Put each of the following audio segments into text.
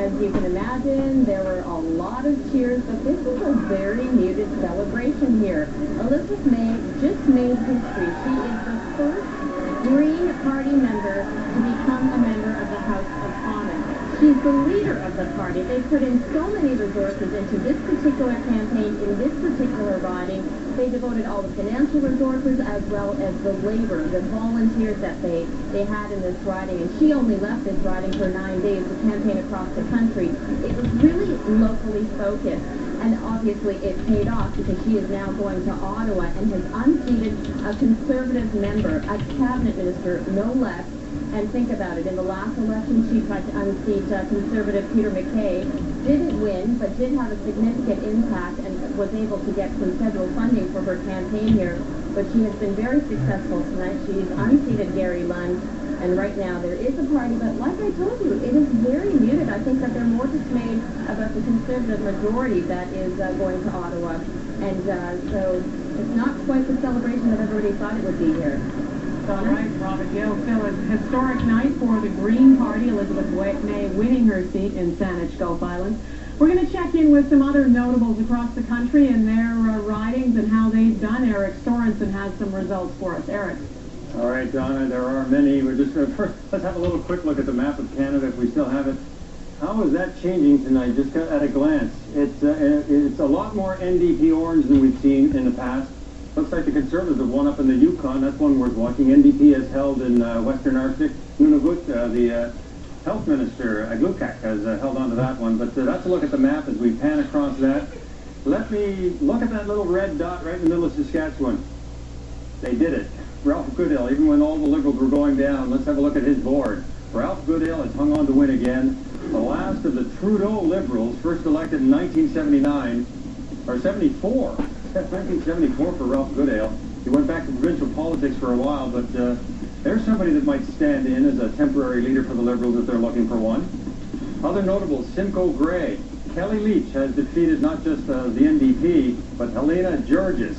As you can imagine, there were a lot of cheers, but this was a very muted celebration here. Elizabeth May just made history. She is the first Green Party member to become a member of the House of Commons. She's the leader of the party. They put in so many resources into this particular campaign, in this particular riding. They devoted all the financial resources as well as the labor, the volunteers that they had in this riding. And she only left this riding for 9 days to campaign across the country. It was really locally focused. And obviously it paid off because she is now going to Ottawa and has unseated a Conservative member, a cabinet minister, no less. And think about it, in the last election she tried to unseat Conservative Peter MacKay, didn't win, but did have a significant impact and was able to get some federal funding for her campaign here. But she has been very successful tonight. She's unseated Gary Lunn, and right now there is a party, but like I told you, it is very muted. I think that they're more dismayed about the Conservative majority that is going to Ottawa. And so it's not quite the celebration that everybody thought it would be here. All right, Robert Gill. Still a historic night for the Green Party. Elizabeth May winning her seat in Saanich Gulf Island. We're going to check in with some other notables across the country and their ridings and how they've done. Eric Sorensen has some results for us. Eric. All right, Donna, there are many. We're just going to first, let's have a little quick look at the map of Canada if we still have it. How is that changing tonight, just at a glance? It's a lot more NDP orange than we've seen in the past. Looks like the Conservatives have won up in the Yukon. That's one worth watching. NDP has held in Western Arctic. Nunavut, the health minister, Aglukak, has held on to that one. But that's a look at the map as we pan across that. Let me look at that little red dot right in the middle of Saskatchewan. They did it. Ralph Goodale, even when all the Liberals were going down, let's have a look at his board. Ralph Goodale has hung on to win again. The last of the Trudeau Liberals, first elected in 1979, or 74. 1974 for Ralph Goodale. He went back to provincial politics for a while, but there's somebody that might stand in as a temporary leader for the Liberals if they're looking for one. Other notables, Simcoe Gray. Kelly Leitch has defeated not just the NDP, but Helena Georges.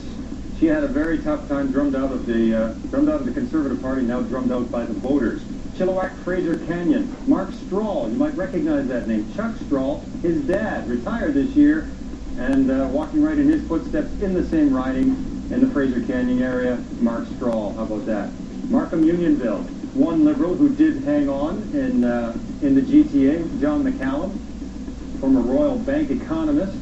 She had a very tough time, drummed out of the Conservative Party, now drummed out by the voters. Chilliwack Fraser Canyon. Mark Strahl, you might recognize that name. Chuck Strahl, his dad, retired this year, and walking right in his footsteps in the same riding in the Fraser Canyon area, Mark Strahl. How about that? Markham Unionville, one Liberal who did hang on in the GTA, John McCallum, former Royal Bank economist,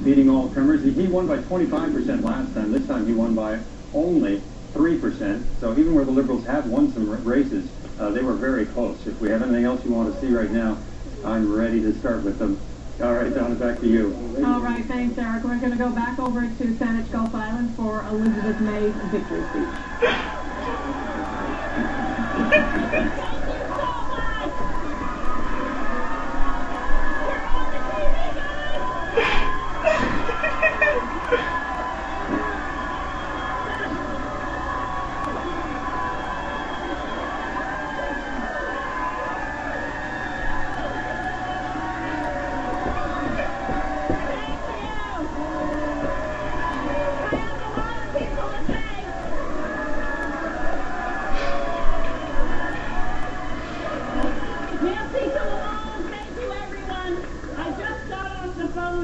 beating all comers. He won by 25% last time. This time he won by only 3%. So even where the Liberals have won some races, they were very close. If we have anything else you want to see right now, I'm ready to start with them. All right, Donna, back to you. All right, thanks, Eric. We're going to go back over to Saanich Gulf Island for Elizabeth May's victory speech.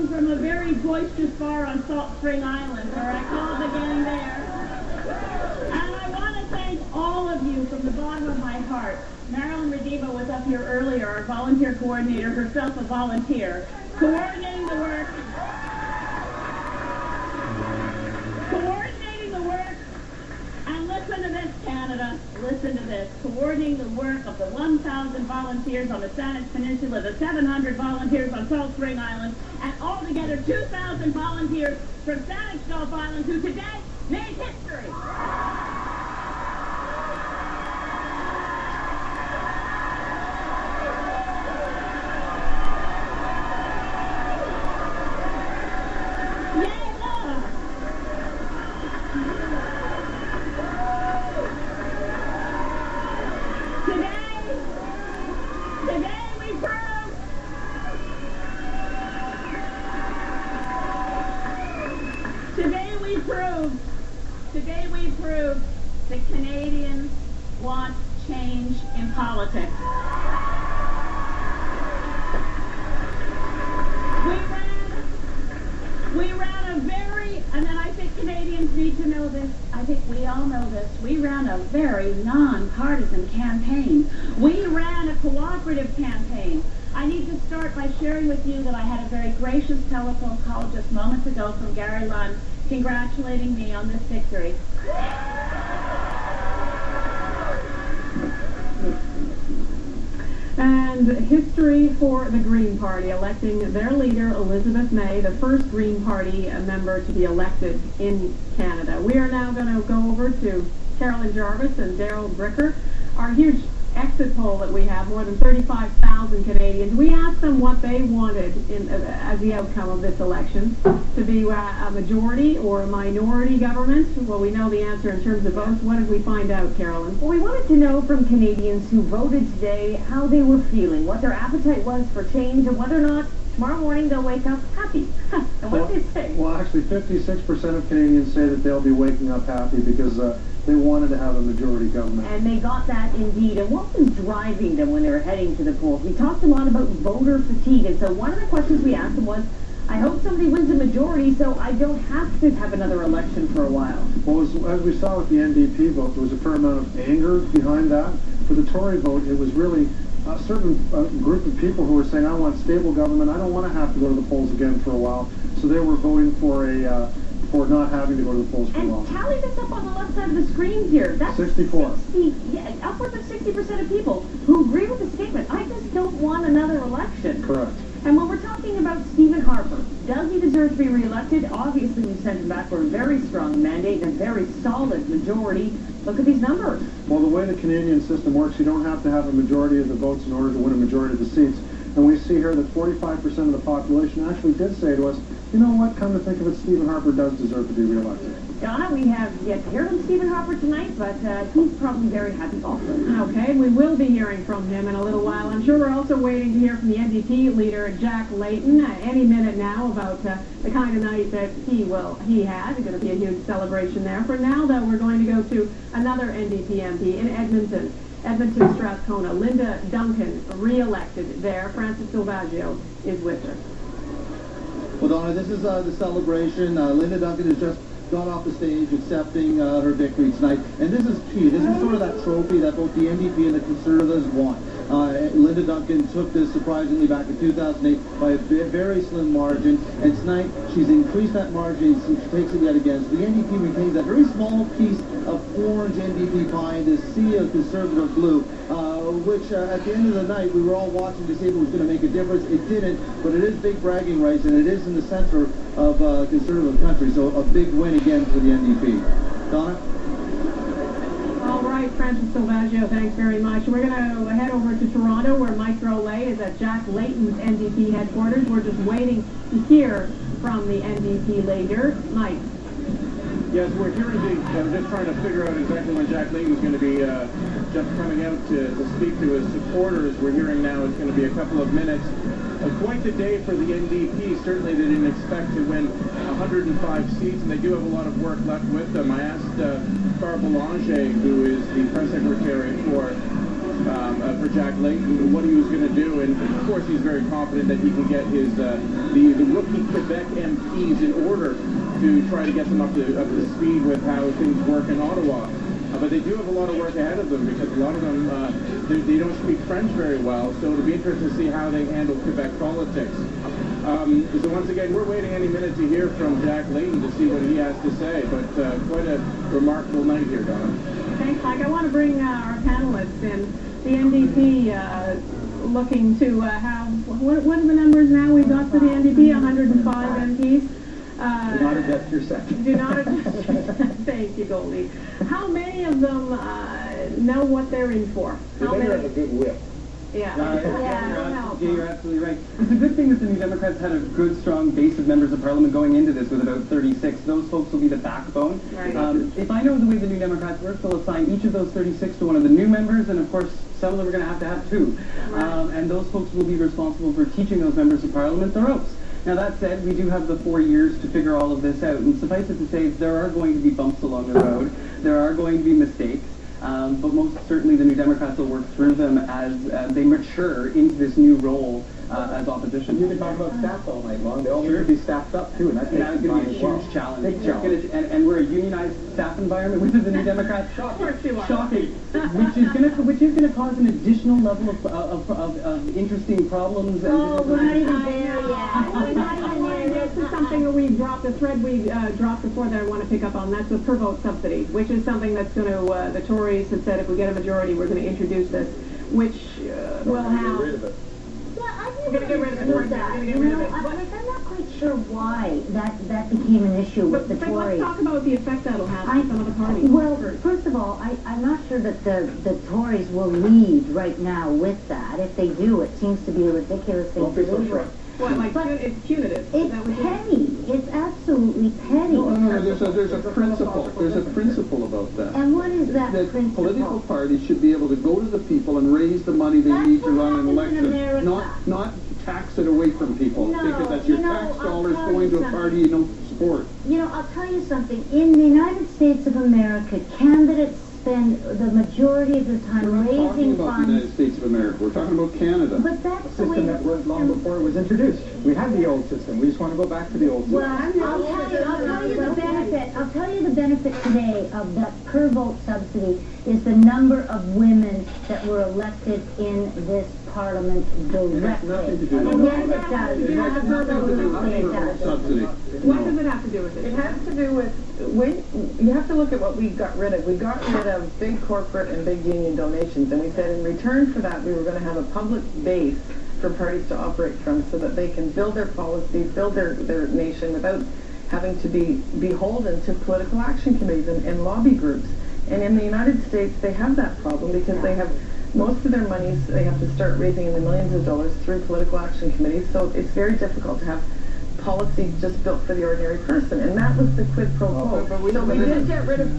From a very boisterous bar on Salt Spring Island, where I called the gang there. And I want to thank all of you from the bottom of my heart. Marilyn Rediva was up here earlier, our volunteer coordinator, herself a volunteer, coordinating the work. And listen to this, Canada. Listen to this. Coordinating the work of the 1,000 volunteers on the Saanich Peninsula, the 700 volunteers on Salt Spring Island, and altogether 2,000 volunteers from Saanich Gulf Island who today made history. Today we proved that Canadians want change in politics. all know this, we ran a very non-partisan campaign. We ran a cooperative campaign. I need to start by sharing with you that I had a very gracious telephone call just moments ago from Gary Lunn congratulating me on this victory. And history for the Green Party, electing their leader, Elizabeth May, the first Green Party member to be elected in Canada. We are now going to go over to Carolyn Jarvis and Daryl Bricker. Our huge exit poll that we have, more than 35,000 Canadians. We asked them what they wanted as the outcome of this election, to be a majority or a minority government. Well, we know the answer in terms of votes. What did we find out, Carolyn? Well, we wanted to know from Canadians who voted today how they were feeling, what their appetite was for change, and whether or not tomorrow morning they'll wake up happy. And what did they say? Well, actually, 56% of Canadians say that they'll be waking up happy because they wanted to have a majority government. And they got that indeed. And what was driving them when they were heading to the polls? We talked a lot about voter fatigue. And so one of the questions we asked them was, I hope somebody wins a majority so I don't have to have another election for a while. Well, as we saw with the NDP vote, there was a fair amount of anger behind that. For the Tory vote, it was really a certain group of people who were saying, I want stable government. I don't want to have to go to the polls again for a while. So they were voting for for not having to go to the polls for a while. And tally this up on the left side of the screen here. That's 64. Upwards of 60% of people who agree with the statement. I just don't want another election. Correct. And when we're talking about Stephen Harper, does he deserve to be reelected? Obviously, we sent him back for a very strong mandate and a very solid majority. Look at these numbers. Well, the way the Canadian system works, you don't have to have a majority of the votes in order to win a majority of the seats. And we see here that 45% of the population actually did say to us, you know what, come to think of it, Stephen Harper does deserve to be reelected. Donna, we have yet to hear from Stephen Harper tonight, but he's probably very happy also. Okay, we will be hearing from him in a little while. I'm sure we're also waiting to hear from the NDP leader, Jack Layton, any minute now about the kind of night that he had. It's going to be a huge celebration there. For now, though, we're going to go to another NDP MP in Edmonton. Edmonton Strathcona. Linda Duncan, re-elected there. Francis Silvaggio is with her. Well, Donna, this is the celebration. Linda Duncan has just got off the stage accepting her victory tonight. And this is key. This is sort of that trophy that both the NDP and the Conservatives want. Linda Duncan took this surprisingly back in 2008 by a very slim margin. And tonight, she's increased that margin. She takes it yet again. So the NDP retains that very small piece of orange NDP pie in this sea of Conservative blue, which at the end of the night, we were all watching to see if it was going to make a difference. It didn't, but it is big bragging rights, and it is in the center of Conservative country. So a big win again for the NDP. Donna? All right, Francis Silvaggio, thanks very much. We're going to head over to Toronto, where Mike Drolet is at Jack Layton's NDP headquarters. We're just waiting to hear from the NDP leader. Mike. Yes, we're here indeed. I'm just trying to figure out exactly when Jack Layton's going to be just coming out to speak to his supporters. We're hearing now it's going to be a couple of minutes. Quite the day for the NDP. Certainly they didn't expect to win 105 seats, and they do have a lot of work left with them. I asked Carl Belanger, who is the press secretary for Jack Layton, what he was going to do, and of course he's very confident that he can get his the rookie Quebec MPs in order to try to get them up to speed with how things work in Ottawa. But they do have a lot of work ahead of them because a lot of them, they don't speak French very well, so it'll be interesting to see how they handle Quebec politics. So once again, we're waiting any minute to hear from Jack Layton to see what he has to say, but quite a remarkable night here, Donna. Thanks, Mike. I want to bring our panelists in. The NDP looking to have, what are the numbers now we've got for the NDP? 105 MPs. Do not adjust your second. Do not adjust your second. Thank you, Goldie. How many of them know what they're in for? They better have a good whip. Yeah. You're absolutely right. It's a good thing that the New Democrats had a good, strong base of members of Parliament going into this with about 36. Those folks will be the backbone. Right. If I know the way the New Democrats work, they'll assign each of those 36 to one of the new members, and of course, some of them are going to have two. Right. And those folks will be responsible for teaching those members of Parliament the ropes. Now, that said, we do have the 4 years to figure all of this out, and suffice it to say, there are going to be bumps along the road. There are going to be mistakes. But most certainly the New Democrats will work through them as they mature into this new role as opposition. You can talk about staff all night long. They all need to be staffed up too, and that's That is going to be a huge challenge. And we're a unionized staff environment, which is the New Democrats. Shocking. Which is going to cause an additional level of interesting problems. Oh, we're not even there yet. We're not even there. This is something that we dropped, the thread we dropped before that I want to pick up on. That's the per vote subsidy, which is something that's going to, the Tories have said if we get a majority, we're going to introduce this, which will have... We're going to get rid of it. I'm not quite sure why that became an issue with the Tories. Let's talk about the effect that'll have on some of the parties. Well, first of all, I'm not sure that the Tories will lead right now with that. If they do, it seems to be a ridiculous thing to do. What, like, it's punitive? It's petty. It's absolutely petty. No, there's a principle. There's a principle about that. And what is that principle? Political parties should be able to go to the people and raise the money they need to run an election, not tax it away from people, because that's your tax dollars going to a party you don't support. You know, I'll tell you something. In the United States of America, candidates spend the majority of their time raising funds. We're not talking about the United States of America. We're talking about Canada. But that's the system that worked long before it was introduced. We had the old system. We just want to go back to the old system. Well, I'll tell you the benefit. I'll tell you the benefit today of that per vote subsidy is the number of women that were elected in this Parliament directly. Yes, it does. Absolutely, it does. Subsidy. What does it have to do with it? It has to do with, you have to look at what we got rid of. We got rid of big corporate and big union donations, and we said in return for that we were going to have a public base for parties to operate from so that they can build their policy, build their nation without having to be beholden to political action committees and lobby groups. And in the United States, they have that problem because they have most of their monies, they have to start raising in the millions of dollars through political action committees, so it's very difficult to have policy just built for the ordinary person, and that was the quid pro quo. So we did get rid of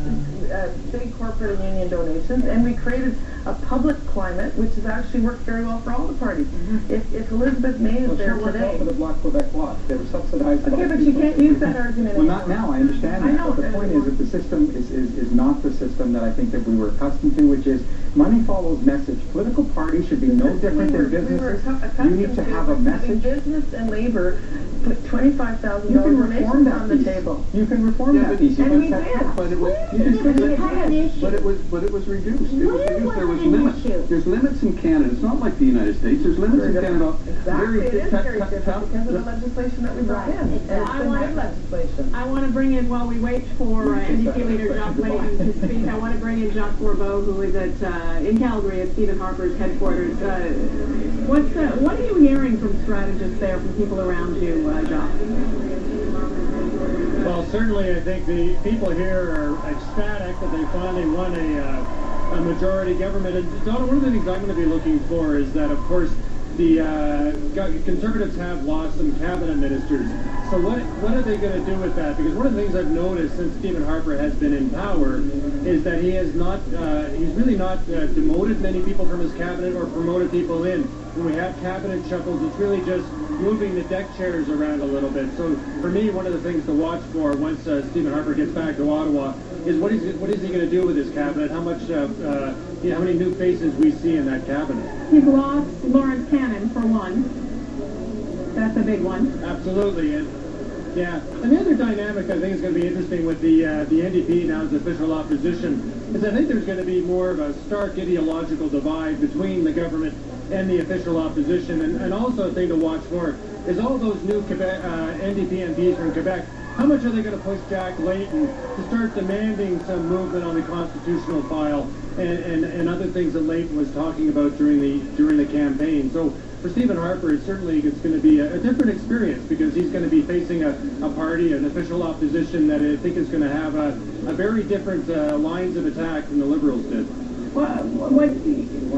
big corporate and union donations, and we created a public climate, which has actually worked very well for all the parties. If Elizabeth May is there today... for the Bloc Quebec bloc. They were subsidized. Okay, but you can't use that argument Well, not now. I understand that. I know. But the point is that the system is not the system that I think that we were accustomed to, which is money follows message. Political parties should be no different than businesses. You need to have a message. Business and labor put $25,000 reform that on the table. You can reform that piece. And we did. But it was reduced. There was limits. There's limits in Canada. It's not like the United States. There's limits in Canada. Exactly. It is very different because of the legislation that we brought in. And it's been good legislation. I want to bring in, while we wait for NDP leader Jacques Layton to speak, I want to bring in Jacques Bourbeau, who is in Calgary at Stephen Harper's headquarters. What are you hearing from strategists there, from people around you, Jacques? Well, certainly I think the people here are ecstatic that they finally won a majority government. And Donna, one of the things I'm going to be looking for is that, of course, the Conservatives have lost some cabinet ministers. So what are they going to do with that? Because one of the things I've noticed since Stephen Harper has been in power is that he has not, he's really not demoted many people from his cabinet or promoted people in. When we have cabinet shuffles, it's really just moving the deck chairs around a little bit. So for me, one of the things to watch for once Stephen Harper gets back to Ottawa is what is he going to do with his cabinet? How much, how many new faces we see in that cabinet? He's lost Lawrence Cannon, for one. That's a big one. Absolutely. And the other dynamic I think is going to be interesting with the NDP now as official opposition is I think there's going to be more of a stark ideological divide between the government and the official opposition. And also a thing to watch for is all those new Quebec, NDP MPs from Quebec. How much are they going to push Jack Layton to start demanding some movement on the constitutional file and other things that Layton was talking about during the campaign? So for Stephen Harper, it's going to be a different experience because he's going to be facing a party, an official opposition that I think is going to have a very different lines of attack than the Liberals did.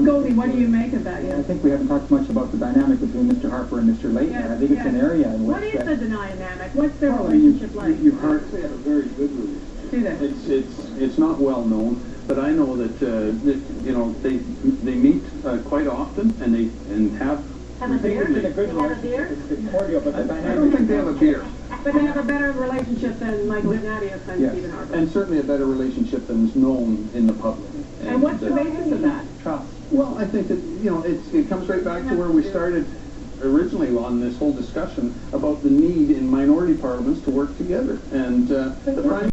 Goldie, what do you make of that? I think we haven't talked much about the dynamic between Mr. Harper and Mr. Layton. I think it's an area in which... What is the dynamic? What's their relationship like? You've heard they have a very good relationship. Do they? It's not well known, but I know that they meet quite often and have a beer? It's cordial, but the dynamic... I don't think they have a beer. But they have a better relationship than Michael Ignatius and Stephen Harper. And certainly a better relationship than is known in the public. And what's the basis of that? Trust. Well, I think that, it comes right back to where we started originally on this whole discussion about the need in minority parliaments to work together. And the Prime